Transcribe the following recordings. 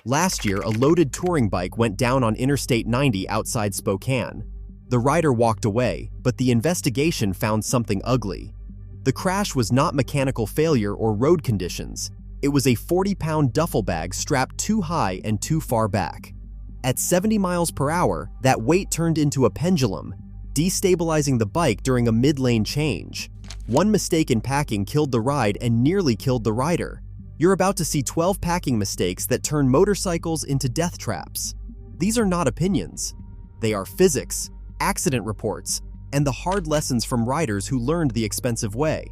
Last year, a loaded touring bike went down on Interstate 90 outside Spokane. The rider walked away, but the investigation found something ugly. The crash was not mechanical failure or road conditions. It was a 40-pound duffel bag strapped too high and too far back. At 70 miles per hour, that weight turned into a pendulum, destabilizing the bike during a mid-lane change. One mistake in packing killed the ride and nearly killed the rider. You're about to see 12 packing mistakes that turn motorcycles into death traps. These are not opinions. They are physics, accident reports, and the hard lessons from riders who learned the expensive way.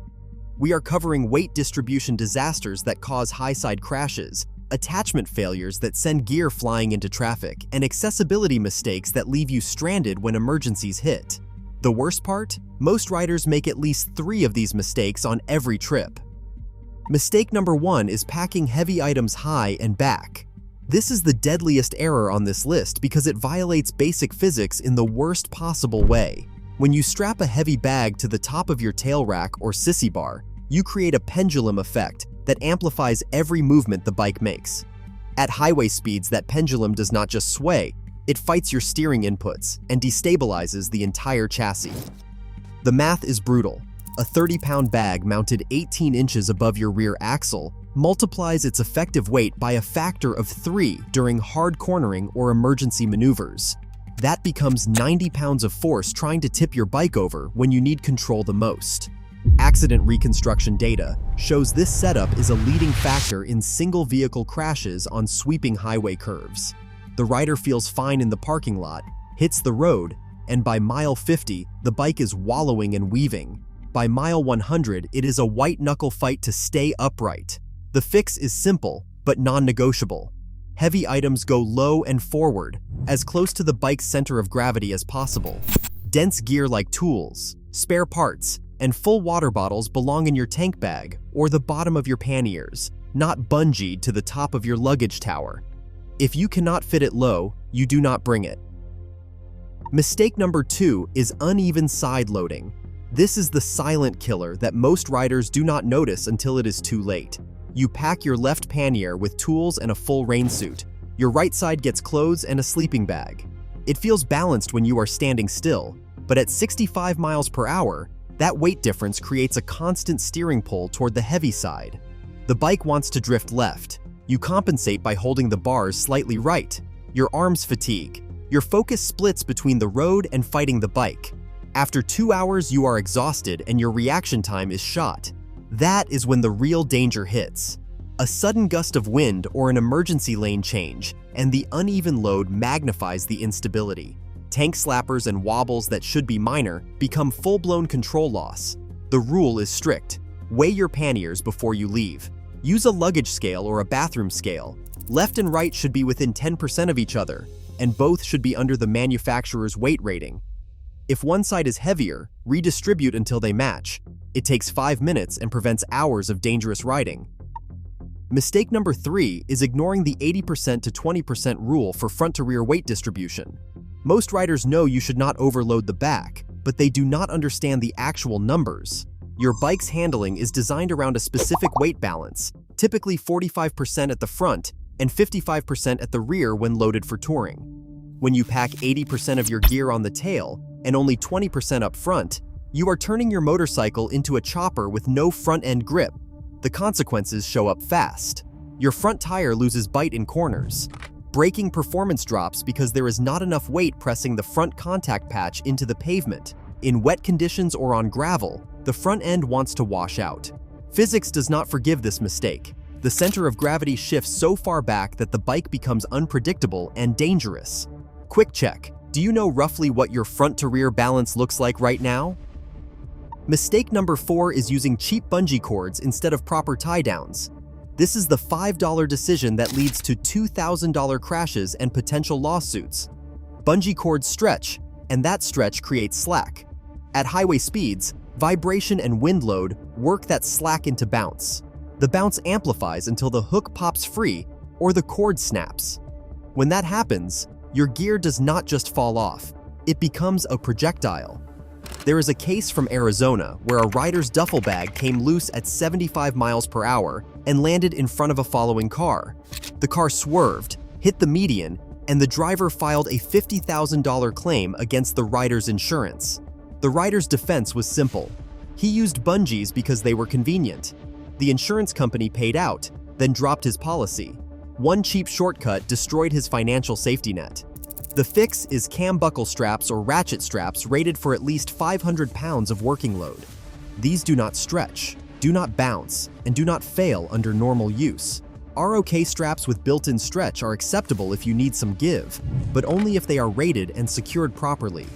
We are covering weight distribution disasters that cause high-side crashes, attachment failures that send gear flying into traffic, and accessibility mistakes that leave you stranded when emergencies hit. The worst part? Most riders make at least 3 of these mistakes on every trip. Mistake number 1 is packing heavy items high and back. This is the deadliest error on this list because it violates basic physics in the worst possible way. When you strap a heavy bag to the top of your tail rack or sissy bar, you create a pendulum effect that amplifies every movement the bike makes. At highway speeds, that pendulum does not just sway, it fights your steering inputs and destabilizes the entire chassis. The math is brutal. A 30-pound bag mounted 18 inches above your rear axle multiplies its effective weight by a factor of 3 during hard cornering or emergency maneuvers. That becomes 90 pounds of force trying to tip your bike over when you need control the most. Accident reconstruction data shows this setup is a leading factor in single-vehicle crashes on sweeping highway curves. The rider feels fine in the parking lot, hits the road, and by mile 50, the bike is wallowing and weaving. By mile 100, it is a white-knuckle fight to stay upright. The fix is simple, but non-negotiable. Heavy items go low and forward, as close to the bike's center of gravity as possible. Dense gear like tools, spare parts, and full water bottles belong in your tank bag or the bottom of your panniers, not bungeed to the top of your luggage tower. If you cannot fit it low, you do not bring it. Mistake number 2 is uneven side loading. This is the silent killer that most riders do not notice until it is too late. You pack your left pannier with tools and a full rain suit. Your right side gets clothes and a sleeping bag. It feels balanced when you are standing still, but at 65 miles per hour, that weight difference creates a constant steering pull toward the heavy side. The bike wants to drift left. You compensate by holding the bars slightly right. Your arms fatigue. Your focus splits between the road and fighting the bike. After 2 hours, you are exhausted and your reaction time is shot. That is when the real danger hits. A sudden gust of wind or an emergency lane change, and the uneven load magnifies the instability. Tank slappers and wobbles that should be minor become full-blown control loss. The rule is strict. Weigh your panniers before you leave. Use a luggage scale or a bathroom scale. Left and right should be within 10% of each other, and both should be under the manufacturer's weight rating. If one side is heavier, redistribute until they match. It takes 5 minutes and prevents hours of dangerous riding. Mistake number 3 is ignoring the 80% to 20% rule for front-to-rear weight distribution. Most riders know you should not overload the back, but they do not understand the actual numbers. Your bike's handling is designed around a specific weight balance, typically 45% at the front and 55% at the rear when loaded for touring. When you pack 80% of your gear on the tail and only 20% up front, you are turning your motorcycle into a chopper with no front-end grip. The consequences show up fast. Your front tire loses bite in corners. Braking performance drops because there is not enough weight pressing the front contact patch into the pavement. In wet conditions or on gravel, the front end wants to wash out. Physics does not forgive this mistake. The center of gravity shifts so far back that the bike becomes unpredictable and dangerous. Quick check. Do you know roughly what your front-to-rear balance looks like right now? Mistake number 4 is using cheap bungee cords instead of proper tie-downs. This is the $5 decision that leads to $2,000 crashes and potential lawsuits. Bungee cords stretch, and that stretch creates slack. At highway speeds, vibration and wind load work that slack into bounce. The bounce amplifies until the hook pops free or the cord snaps. When that happens, your gear does not just fall off, it becomes a projectile. There is a case from Arizona where a rider's duffel bag came loose at 75 miles per hour and landed in front of a following car. The car swerved, hit the median, and the driver filed a $50,000 claim against the rider's insurance. The rider's defense was simple. He used bungees because they were convenient. The insurance company paid out, then dropped his policy. One cheap shortcut destroyed his financial safety net. The fix is cam buckle straps or ratchet straps rated for at least 500 pounds of working load. These do not stretch, do not bounce, and do not fail under normal use. ROK straps with built-in stretch are acceptable if you need some give, but only if they are rated and secured properly.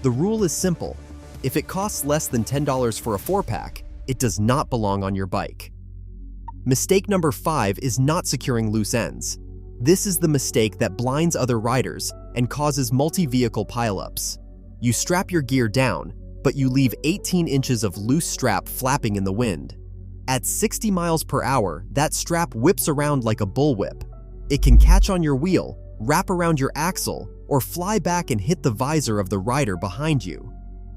The rule is simple. If it costs less than $10 for a 4-pack, it does not belong on your bike. Mistake number 5 is not securing loose ends. This is the mistake that blinds other riders and causes multi-vehicle pileups. You strap your gear down, but you leave 18 inches of loose strap flapping in the wind. At 60 miles per hour, that strap whips around like a bullwhip. It can catch on your wheel, wrap around your axle, or fly back and hit the visor of the rider behind you.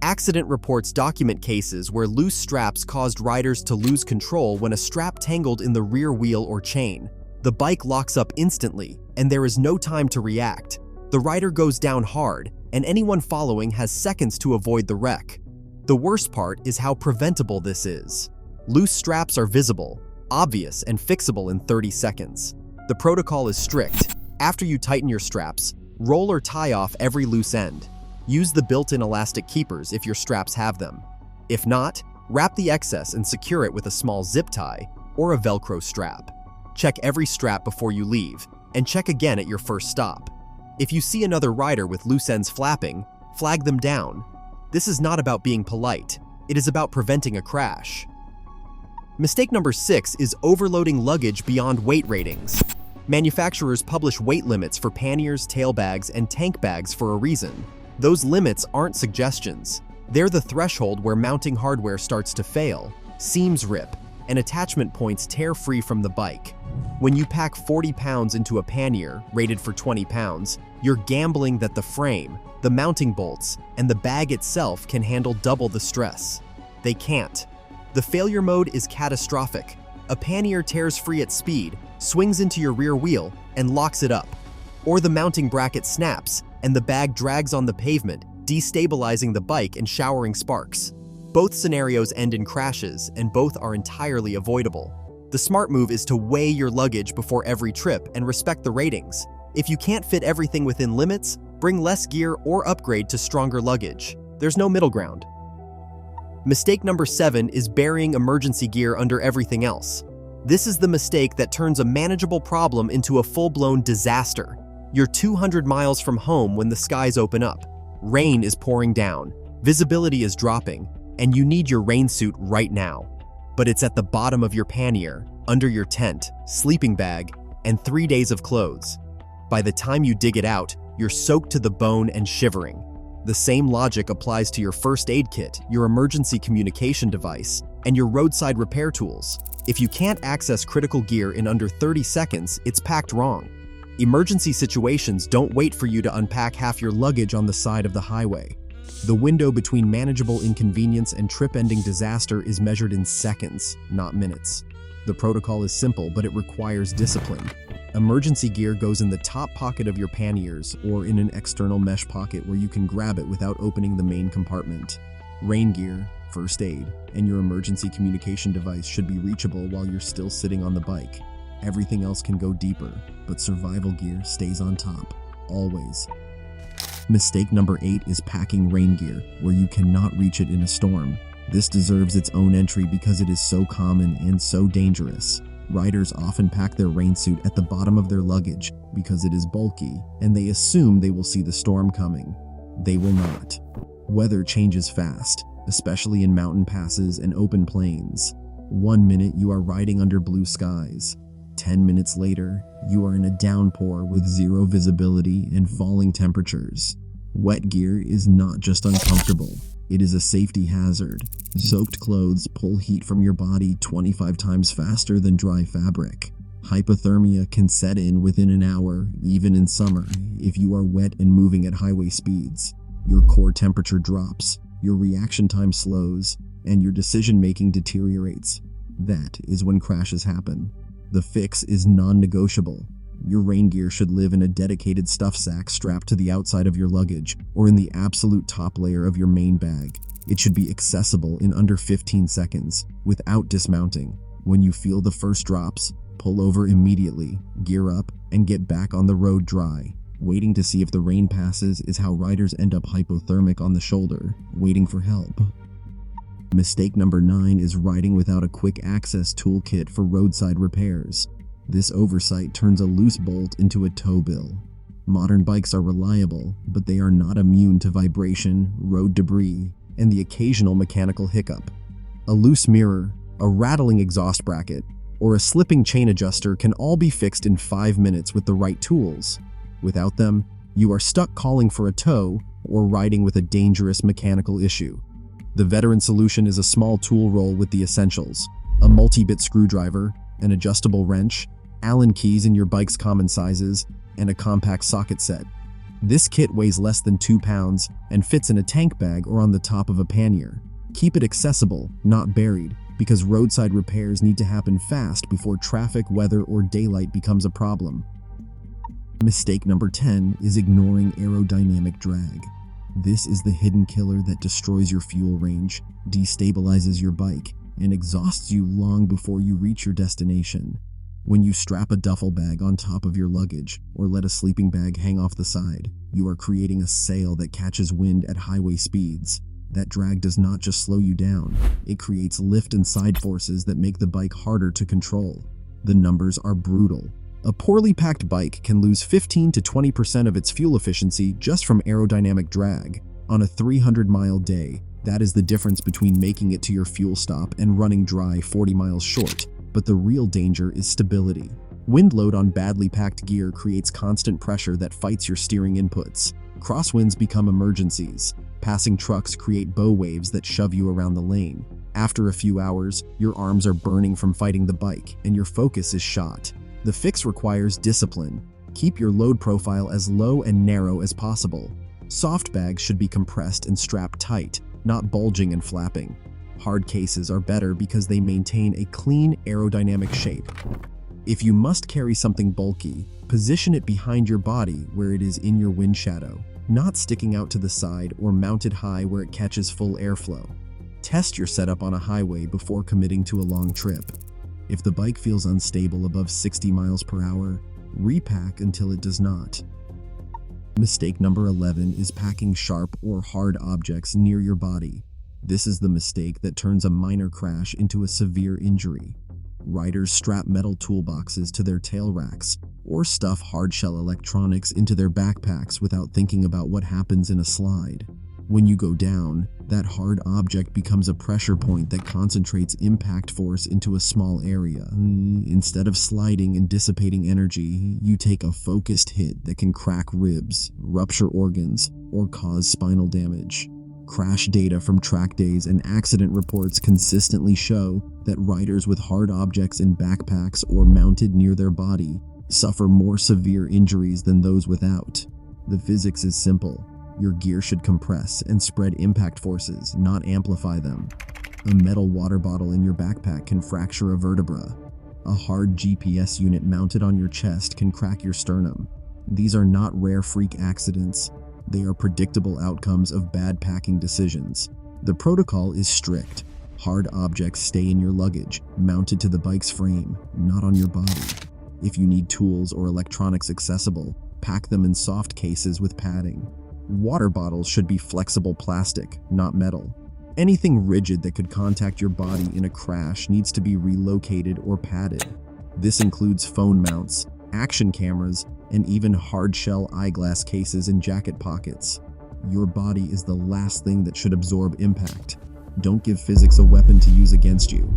Accident reports document cases where loose straps caused riders to lose control when a strap tangled in the rear wheel or chain. The bike locks up instantly, and there is no time to react. The rider goes down hard, and anyone following has seconds to avoid the wreck. The worst part is how preventable this is. Loose straps are visible, obvious, and fixable in 30 seconds. The protocol is strict. After you tighten your straps, roll or tie off every loose end. Use the built-in elastic keepers if your straps have them. If not, wrap the excess and secure it with a small zip tie or a Velcro strap. Check every strap before you leave, and check again at your first stop. If you see another rider with loose ends flapping, flag them down. This is not about being polite. It is about preventing a crash. Mistake number 6 is overloading luggage beyond weight ratings. Manufacturers publish weight limits for panniers, tailbags, and tank bags for a reason. Those limits aren't suggestions. They're the threshold where mounting hardware starts to fail, seams rip, and attachment points tear free from the bike. When you pack 40 pounds into a pannier rated for 20 pounds, you're gambling that the frame, the mounting bolts, and the bag itself can handle double the stress. They can't. The failure mode is catastrophic. A pannier tears free at speed, swings into your rear wheel, and locks it up. Or the mounting bracket snaps, and the bag drags on the pavement, destabilizing the bike and showering sparks. Both scenarios end in crashes, and both are entirely avoidable. The smart move is to weigh your luggage before every trip and respect the ratings. If you can't fit everything within limits, bring less gear or upgrade to stronger luggage. There's no middle ground. Mistake number 7 is burying emergency gear under everything else. This is the mistake that turns a manageable problem into a full-blown disaster. You're 200 miles from home when the skies open up. Rain is pouring down, visibility is dropping, and you need your rain suit right now. But it's at the bottom of your pannier, under your tent, sleeping bag, and 3 days of clothes. By the time you dig it out, you're soaked to the bone and shivering. The same logic applies to your first aid kit, your emergency communication device, and your roadside repair tools. If you can't access critical gear in under 30 seconds, it's packed wrong. Emergency situations don't wait for you to unpack half your luggage on the side of the highway. The window between manageable inconvenience and trip-ending disaster is measured in seconds, not minutes. The protocol is simple, but it requires discipline. Emergency gear goes in the top pocket of your panniers or in an external mesh pocket where you can grab it without opening the main compartment. Rain gear, first aid, and your emergency communication device should be reachable while you're still sitting on the bike. Everything else can go deeper, but survival gear stays on top, always. Mistake number 8 is packing rain gear where you cannot reach it in a storm. This deserves its own entry because it is so common and so dangerous. Riders often pack their rain suit at the bottom of their luggage because it is bulky, and they assume they will see the storm coming. They will not. Weather changes fast, especially in mountain passes and open plains. 1 minute you are riding under blue skies. 10 minutes later, you are in a downpour with zero visibility and falling temperatures. Wet gear is not just uncomfortable, it is a safety hazard. Soaked clothes pull heat from your body 25 times faster than dry fabric. Hypothermia can set in within an hour, even in summer, if you are wet and moving at highway speeds. Your core temperature drops, your reaction time slows, and your decision-making deteriorates. That is when crashes happen. The fix is non-negotiable. Your rain gear should live in a dedicated stuff sack strapped to the outside of your luggage or in the absolute top layer of your main bag. It should be accessible in under 15 seconds without dismounting. When you feel the first drops, pull over immediately, gear up, and get back on the road dry. Waiting to see if the rain passes is how riders end up hypothermic on the shoulder, waiting for help. Mistake number 9 is riding without a quick access toolkit for roadside repairs. This oversight turns a loose bolt into a tow bill. Modern bikes are reliable, but they are not immune to vibration, road debris, and the occasional mechanical hiccup. A loose mirror, a rattling exhaust bracket, or a slipping chain adjuster can all be fixed in 5 minutes with the right tools. Without them, you are stuck calling for a tow or riding with a dangerous mechanical issue. The veteran solution is a small tool roll with the essentials: a multi-bit screwdriver, an adjustable wrench, Allen keys in your bike's common sizes, and a compact socket set. This kit weighs less than 2 pounds and fits in a tank bag or on the top of a pannier. Keep it accessible, not buried, because roadside repairs need to happen fast before traffic, weather, or daylight becomes a problem. Mistake number 10 is ignoring aerodynamic drag. This is the hidden killer that destroys your fuel range, destabilizes your bike, and exhausts you long before you reach your destination. When you strap a duffel bag on top of your luggage or let a sleeping bag hang off the side, you are creating a sail that catches wind at highway speeds. That drag does not just slow you down, it creates lift and side forces that make the bike harder to control. The numbers are brutal. A poorly packed bike can lose 15 to 20% of its fuel efficiency just from aerodynamic drag. On a 300-mile day, that is the difference between making it to your fuel stop and running dry 40 miles short. But the real danger is stability. Wind load on badly packed gear creates constant pressure that fights your steering inputs. Crosswinds become emergencies. Passing trucks create bow waves that shove you around the lane. After a few hours, your arms are burning from fighting the bike, and your focus is shot. The fix requires discipline. Keep your load profile as low and narrow as possible. Soft bags should be compressed and strapped tight, not bulging and flapping. Hard cases are better because they maintain a clean aerodynamic shape. If you must carry something bulky, position it behind your body where it is in your wind shadow, not sticking out to the side or mounted high where it catches full airflow. Test your setup on a highway before committing to a long trip. If the bike feels unstable above 60 miles per hour, repack until it does not. Mistake number 11 is packing sharp or hard objects near your body. This is the mistake that turns a minor crash into a severe injury. Riders strap metal toolboxes to their tail racks or stuff hard-shell electronics into their backpacks without thinking about what happens in a slide. When you go down, that hard object becomes a pressure point that concentrates impact force into a small area. Instead of sliding and dissipating energy, you take a focused hit that can crack ribs, rupture organs, or cause spinal damage. Crash data from track days and accident reports consistently show that riders with hard objects in backpacks or mounted near their body suffer more severe injuries than those without. The physics is simple. Your gear should compress and spread impact forces, not amplify them. A metal water bottle in your backpack can fracture a vertebra. A hard GPS unit mounted on your chest can crack your sternum. These are not rare freak accidents. They are predictable outcomes of bad packing decisions. The protocol is strict. Hard objects stay in your luggage, mounted to the bike's frame, not on your body. If you need tools or electronics accessible, pack them in soft cases with padding. Water bottles should be flexible plastic, not metal. Anything rigid that could contact your body in a crash needs to be relocated or padded. This includes phone mounts, action cameras, and even hard-shell eyeglass cases in jacket pockets. Your body is the last thing that should absorb impact. Don't give physics a weapon to use against you.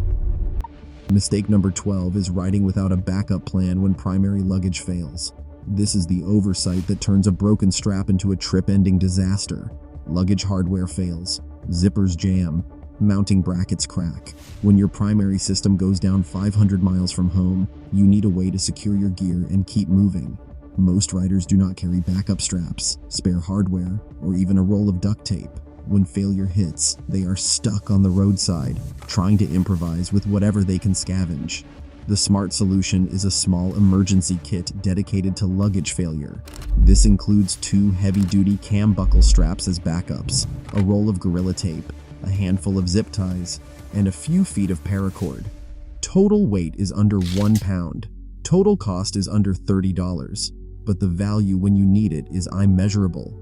Mistake number 12 is riding without a backup plan when primary luggage fails. This is the oversight that turns a broken strap into a trip-ending disaster. Luggage hardware fails, zippers jam, mounting brackets crack. When your primary system goes down 500 miles from home, you need a way to secure your gear and keep moving. Most riders do not carry backup straps, spare hardware, or even a roll of duct tape. When failure hits, they are stuck on the roadside, trying to improvise with whatever they can scavenge. The smart solution is a small emergency kit dedicated to luggage failure. This includes 2 heavy-duty cam buckle straps as backups, a roll of Gorilla Tape, a handful of zip ties, and a few feet of paracord. Total weight is under 1 pound. Total cost is under $30, but the value when you need it is immeasurable.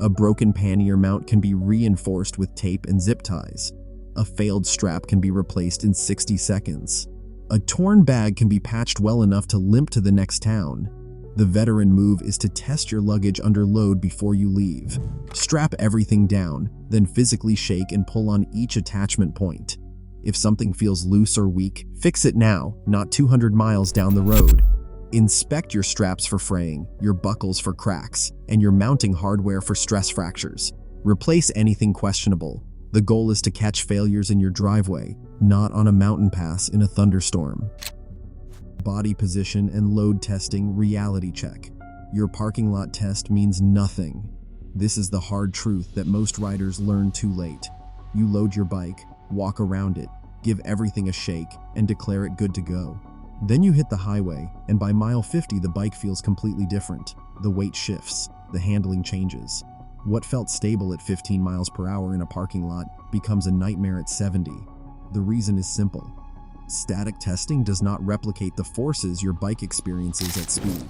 A broken pannier mount can be reinforced with tape and zip ties. A failed strap can be replaced in 60 seconds. A torn bag can be patched well enough to limp to the next town. The veteran move is to test your luggage under load before you leave. Strap everything down, then physically shake and pull on each attachment point. If something feels loose or weak, fix it now, not 200 miles down the road. Inspect your straps for fraying, your buckles for cracks, and your mounting hardware for stress fractures. Replace anything questionable. The goal is to catch failures in your driveway, not on a mountain pass in a thunderstorm. Body position and load testing reality check. Your parking lot test means nothing. This is the hard truth that most riders learn too late. You load your bike, walk around it, give everything a shake, and declare it good to go. Then you hit the highway, and by mile 50 the bike feels completely different. The weight shifts, the handling changes. What felt stable at 15 miles per hour in a parking lot becomes a nightmare at 70. The reason is simple. Static testing does not replicate the forces your bike experiences at speed.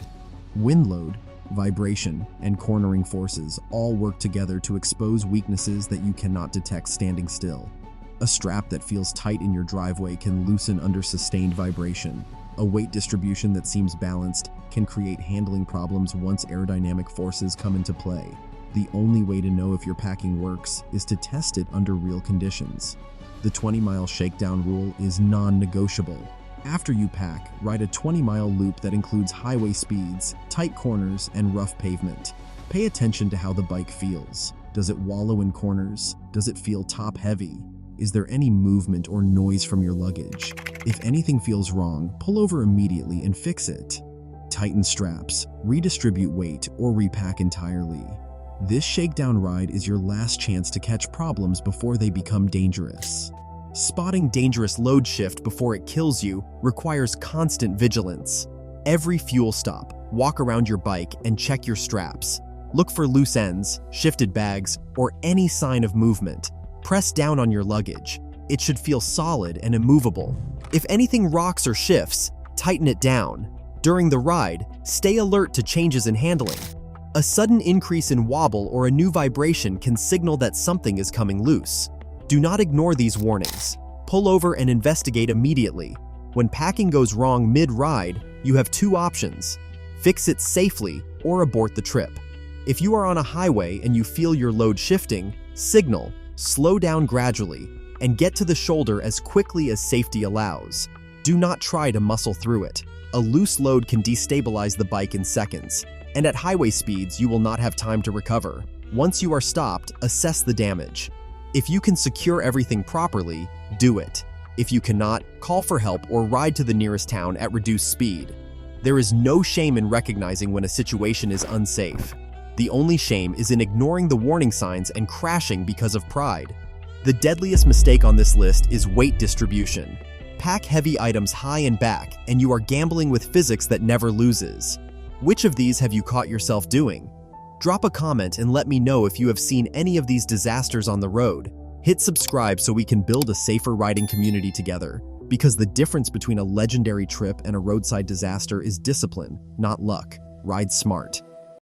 Wind load, vibration, and cornering forces all work together to expose weaknesses that you cannot detect standing still. A strap that feels tight in your driveway can loosen under sustained vibration. A weight distribution that seems balanced can create handling problems once aerodynamic forces come into play. The only way to know if your packing works is to test it under real conditions. The 20-mile shakedown rule is non-negotiable. After you pack, ride a 20-mile loop that includes highway speeds, tight corners, and rough pavement. Pay attention to how the bike feels. Does it wallow in corners? Does it feel top-heavy? Is there any movement or noise from your luggage? If anything feels wrong, pull over immediately and fix it. Tighten straps, redistribute weight, or repack entirely. This shakedown ride is your last chance to catch problems before they become dangerous. Spotting dangerous load shift before it kills you requires constant vigilance. Every fuel stop, walk around your bike and check your straps. Look for loose ends, shifted bags, or any sign of movement. Press down on your luggage. It should feel solid and immovable. If anything rocks or shifts, tighten it down. During the ride, stay alert to changes in handling. A sudden increase in wobble or a new vibration can signal that something is coming loose. Do not ignore these warnings. Pull over and investigate immediately. When packing goes wrong mid-ride, you have 2 options. Fix it safely or abort the trip. If you are on a highway and you feel your load shifting, signal, slow down gradually, and get to the shoulder as quickly as safety allows. Do not try to muscle through it. A loose load can destabilize the bike in seconds, and at highway speeds you will not have time to recover. Once you are stopped, assess the damage. If you can secure everything properly, do it. If you cannot, call for help or ride to the nearest town at reduced speed. There is no shame in recognizing when a situation is unsafe. The only shame is in ignoring the warning signs and crashing because of pride. The deadliest mistake on this list is weight distribution. Pack heavy items high and back, and you are gambling with physics that never loses. Which of these have you caught yourself doing? Drop a comment and let me know if you have seen any of these disasters on the road. Hit subscribe so we can build a safer riding community together, because the difference between a legendary trip and a roadside disaster is discipline, not luck. Ride smart.